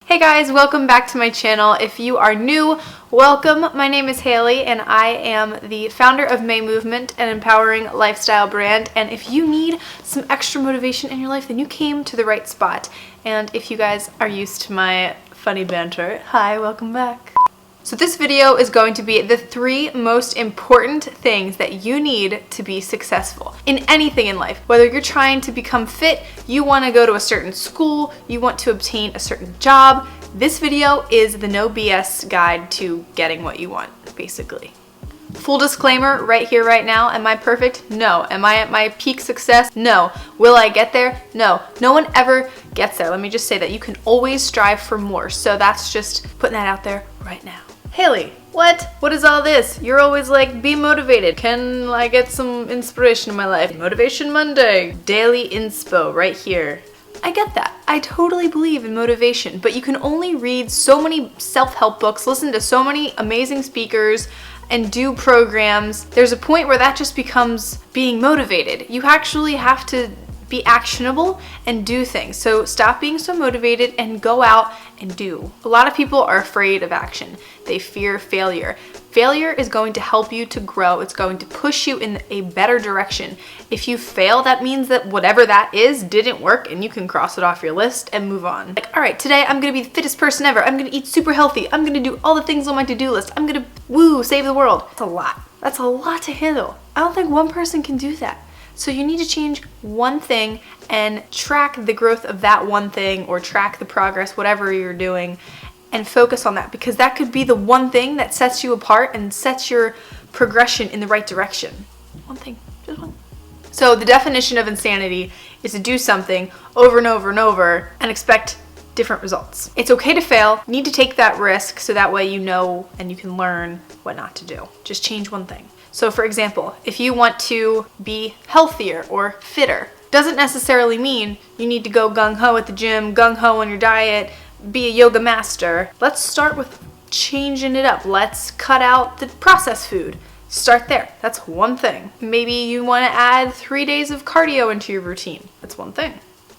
Hey guys, welcome back to my channel. If you are new, welcome. My name is Haley and I am the founder of May Movement, an empowering lifestyle brand. And if you need some extra motivation in your life, then you came to the right spot. And if you guys are used to my funny banter, hi, welcome back. So this video is going to be the 3 most important things that you need to be successful in anything in life. Whether you're trying to become fit, you want to go to a certain school, you want to obtain a certain job, this video is the no BS guide to getting what you want, basically. Full disclaimer right here, right now, am I perfect? No. Am I at my peak success? No. Will I get there? No. No one ever gets there. Let me just say that you can always strive for more. So that's just putting that out there right now. Haley, what? What is all this? You're always like, be motivated. Can I get some inspiration in my life? Motivation Monday, daily inspo right here. I get that. I totally believe in motivation, but you can only read so many self-help books, listen to so many amazing speakers, and do programs. There's a point where that just becomes being motivated. You actually have to be actionable and do things. So stop being so motivated and go out and do. A lot of people are afraid of action. They fear failure. Failure is going to help you to grow. It's going to push you in a better direction. If you fail, that means that whatever that is didn't work and you can cross it off your list and move on. Like, all right, today I'm gonna be the fittest person ever. I'm gonna eat super healthy. I'm gonna do all the things on my to-do list. I'm gonna save the world. That's a lot. That's a lot to handle. I don't think one person can do that. So you need to change one thing and track the growth of that one thing, or track the progress, whatever you're doing, and focus on that, because that could be the one thing that sets you apart and sets your progression in the right direction. One thing, just one. So the definition of insanity is to do something over and over and over and expect different results. It's okay to fail. You need to take that risk so that way you know and you can learn what not to do. Just change one thing. So for example, if you want to be healthier or fitter, doesn't necessarily mean you need to go gung-ho at the gym, gung-ho on your diet, be a yoga master. Let's start with changing it up. Let's cut out the processed food. Start there. That's one thing. Maybe you want to add 3 days of cardio into your routine. That's one thing.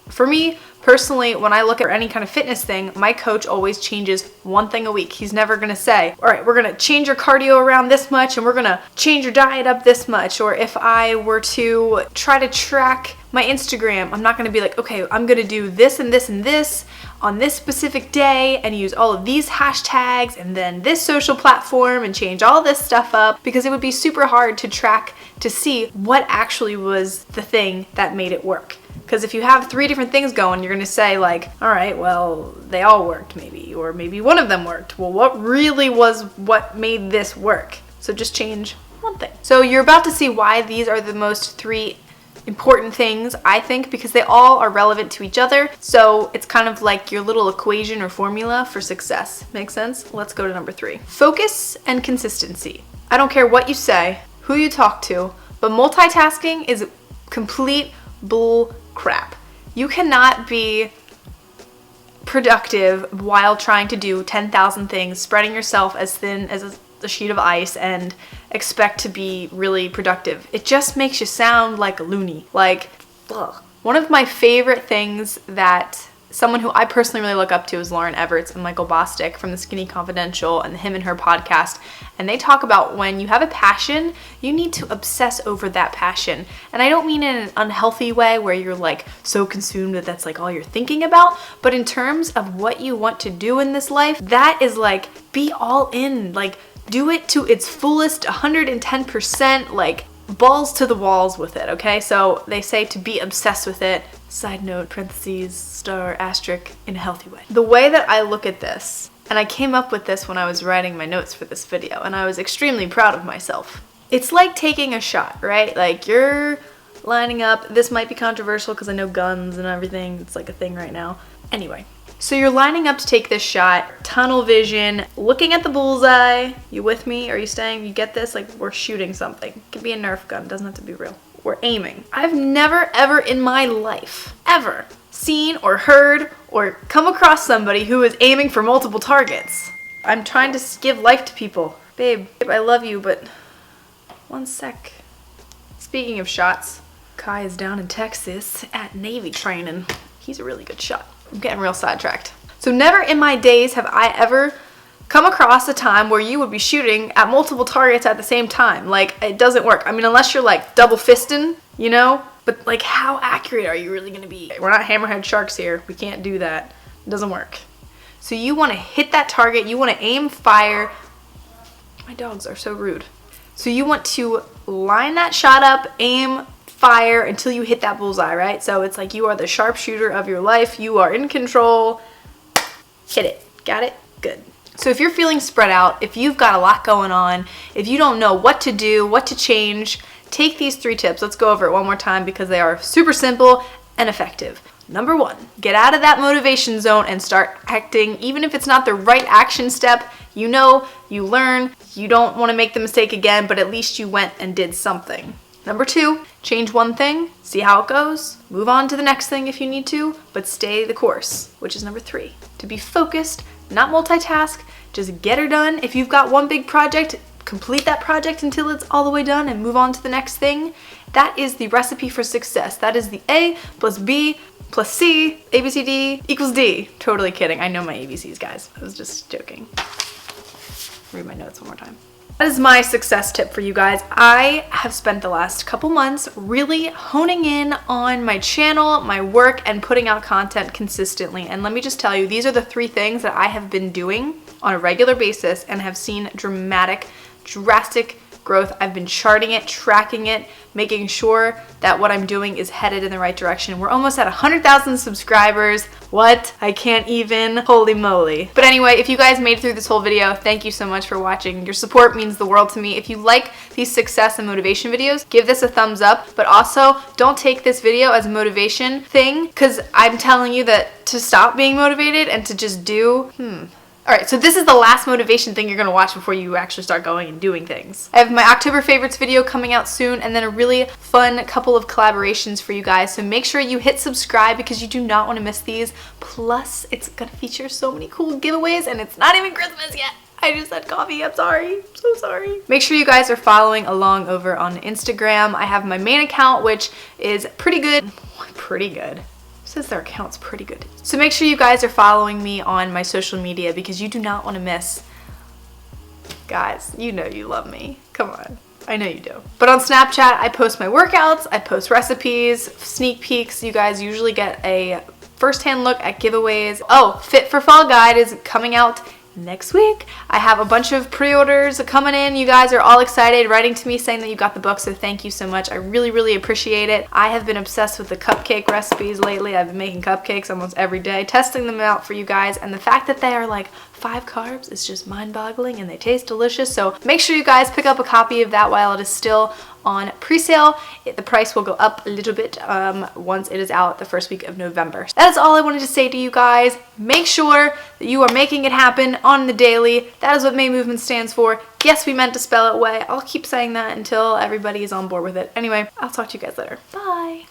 For me, personally, when I look at any kind of fitness thing, my coach always changes one thing a week. He's never gonna say, all right, we're gonna change your cardio around this much and we're gonna change your diet up this much. Or if I were to try to track my Instagram, I'm not gonna be like, okay, I'm gonna do this and this and this on this specific day and use all of these hashtags and then this social platform and change all this stuff up, because it would be super hard to track to see what actually was the thing that made it work. Because if you have 3 different things going, you're going to say like, all right, well, they all worked maybe, or maybe one of them worked. Well, what really was what made this work? So just change one thing. So you're about to see why these are the most 3 important things, I think, because they all are relevant to each other. So it's kind of like your little equation or formula for success. Make sense? Let's go to number 3. Focus and consistency. I don't care what you say, who you talk to, but multitasking is complete bull crap. You cannot be productive while trying to do 10,000 things, spreading yourself as thin as a sheet of ice, and expect to be really productive. It just makes you sound like a loony. Like, ugh. One of my favorite things that someone who I personally really look up to is Lauren Everts and Michael Bosstick from the Skinny Confidential and Him and Her podcast. And they talk about when you have a passion, you need to obsess over that passion. And I don't mean in an unhealthy way where you're like so consumed that that's like all you're thinking about, but in terms of what you want to do in this life, that is like, be all in, like do it to its fullest 110%, like balls to the walls with it, okay? So they say to be obsessed with it. Side note, parentheses, star, asterisk, in a healthy way. The way that I look at this, and I came up with this when I was writing my notes for this video, and I was extremely proud of myself. It's like taking a shot, right? Like you're lining up, this might be controversial because I know guns and everything, it's like a thing right now. Anyway, so you're lining up to take this shot, tunnel vision, looking at the bullseye. You with me? Are you staying? You get this? Like we're shooting something. It could be a Nerf gun, doesn't have to be real. We're aiming. I've never ever in my life, ever, seen or heard or come across somebody who is aiming for multiple targets. I'm trying to give life to people. Babe, I love you, but one sec. Speaking of shots, Kai is down in Texas at Navy training. He's a really good shot. I'm getting real sidetracked. So never in my days have I ever come across a time where you would be shooting at multiple targets at the same time. Like, it doesn't work. I mean, unless you're like double fisting, you know? But like, how accurate are you really gonna be? We're not hammerhead sharks here. We can't do that. It doesn't work. So you wanna hit that target. You wanna aim, fire. My dogs are so rude. So you want to line that shot up, aim, fire until you hit that bullseye, right? So it's like you are the sharpshooter of your life. You are in control. Hit it. Got it? Good. So if you're feeling spread out, if you've got a lot going on, if you don't know what to do, what to change, take these 3 tips. Let's go over it one more time because they are super simple and effective. Number 1, get out of that motivation zone and start acting. Even if it's not the right action step, you know, you learn, you don't want to make the mistake again, but at least you went and did something. Number 2, change one thing, see how it goes, move on to the next thing if you need to, but stay the course, which is number 3. To be focused, not multitask, just get her done. If you've got one big project, complete that project until it's all the way done and move on to the next thing. That is the recipe for success. That is the A plus B plus C, A, B, C, D equals D. Totally kidding. I know my ABCs, guys. I was just joking. Read my notes one more time. That is my success tip for you guys. I have spent the last couple months really honing in on my channel, my work, and putting out content consistently. And let me just tell you, these are the 3 things that I have been doing on a regular basis and have seen drastic growth. I've been charting it, tracking it, making sure that what I'm doing is headed in the right direction. We're almost at 100,000 subscribers. What? I can't even. Holy moly. But anyway, if you guys made it through this whole video, thank you so much for watching. Your support means the world to me. If you like these success and motivation videos, give this a thumbs up, but also don't take this video as a motivation thing, because I'm telling you that to stop being motivated and to just do, Alright, so this is the last motivation thing you're going to watch before you actually start going and doing things. I have my October favorites video coming out soon, and then a really fun couple of collaborations for you guys. So make sure you hit subscribe because you do not want to miss these. Plus, it's going to feature so many cool giveaways, and it's not even Christmas yet. I just had coffee. I'm sorry. I'm so sorry. Make sure you guys are following along over on Instagram. I have my main account, which is pretty good. Pretty good. Says their account's pretty good. So make sure you guys are following me on my social media because you do not want to miss. Guys, you know you love me. Come on. I know you do. But on Snapchat, I post my workouts, I post recipes, sneak peeks. You guys usually get a first-hand look at giveaways. Oh, Fit for Fall guide is coming out next week. I have a bunch of pre-orders coming in. You guys are all excited, writing to me saying that you got the book, so thank you so much. I really appreciate it. I have been obsessed with the cupcake recipes lately. I've been making cupcakes almost every day, testing them out for you guys, and the fact that they are like 5 carbs is just mind-boggling, and they taste delicious. So make sure you guys pick up a copy of that while it is still on pre-sale. The price will go up a little bit once it is out the first week of November. That is all I wanted to say to you guys. Make sure that you are making it happen on the daily. That is what May Movement stands for. Yes, we meant to spell it way. I'll keep saying that until everybody is on board with it. Anyway, I'll talk to you guys later. Bye.